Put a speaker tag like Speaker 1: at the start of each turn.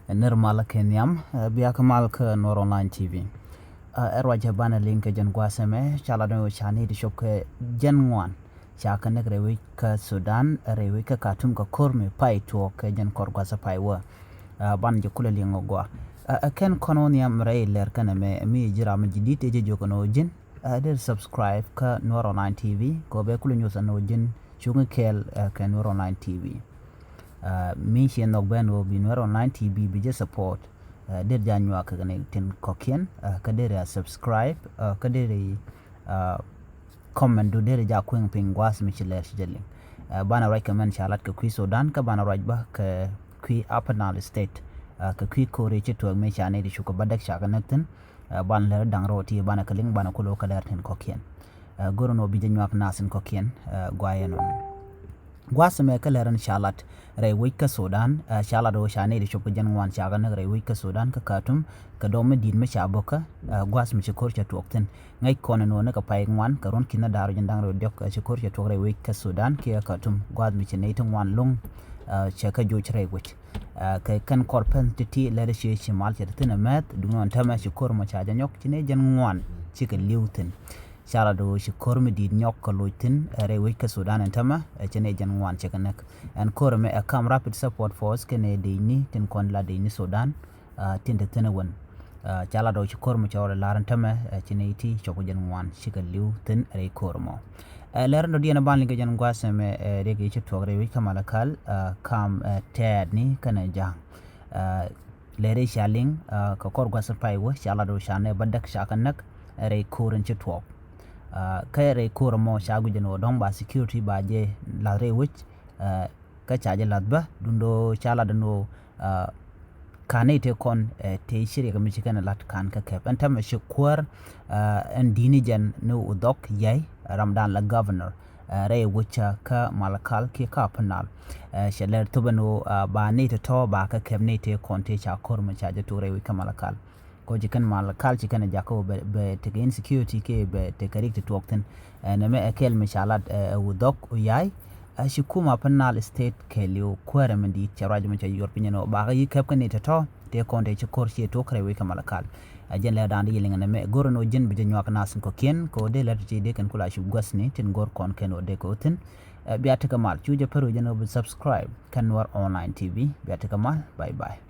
Speaker 1: nirmal kenyam biya kamal ka Nuer online tv erwaja bana link jan gwaseme chala do chani di shop ke janwan chaka ne rewi ka Sudan rewi ka Khartoum ka korme pai to ke jan kor gwasa pai wa ban je kula lingo gwa ken kononia mray ler kana me mi jira ma jidite je jokono jin der subscribe ka Nuer online tv ko be kula news no jin chunga kel ka Nuer online tv mi she nok ben wo bi Nuer online tv bi je support der janwa ka ne tin kokien ka der subscribe ka der comment do der ja kwing pingwas mi chile shjelling bana recommend chalat ka kwi Sudan ka bana rajba ka kwi upper nile state ka kwi kore che to me chane di shuko badak shaka nakten ban ler dang roti bana kaling bana kulo ka der tin kokien gorono bi janwa ka nasin kokien gwayenon gwasame ka leran shalat rewi ka Sudan shala do shane di shuko janwan shaka na rewi ka Sudan ka Khartoum ka do me din me shaboka gwas mi chikor cha tokten ngai kono no na ka pai ngwan ka ron kina daru jandang ro dok chikor cha tokre rewi ka Sudan ke Khartoum gwas mi chene tin wan lung cha ka jo chre wich ka kan korpen titi lere shi mal cha tin met dungon tama chikor ma cha janyok chine jan ngwan chika liutin shala do chikor mi din nyok ka luitin rewi ka Sudan tama chene jan ngwan chika nak an kor me kam rapid support force kene de ni tin kon la de ni Sudan tin de tin chala do chikor mo chawre laran tama chiniti choko jan ngwan chika liu tin re kormo leran do diana ban linga jan gwaseme rege chitogre wi malakal kam ted ni kana jang lere shaling ka kor gwasa pai wo chala do shane badak shakanak re korin chitog ka re kormo shagu jan odong ba security ba je la re wich ka chaje ladba dundo chala do kane te kon te shiri ga michigan lat kan ka kep anta ma shikwar en dini jan no udok yai ramdan la governor re wucha ka malakal ke ka panal sheler tubano ba ne te to ba ka kep ne te kon te cha kor ma cha je to re wi ka malakal ko jikan malakal jikan jako be te insecurity ke be te karik te tokten na me akel mishalat udok yai shikuma panal state kelio kwara mandi charaj man cha yorpinyano ba ga yikap kan ne to te konde ci korsi to kre wi kamalakal ajen le dande yelinga ne me gorono jin bi nyo ka nasin ko ken ko de lat ci de kan kula shi gwasni tin gor kon ken o de ko tin biata kamal chuje peru jeno subscribe kan Nuer online tv biata kamal bye bye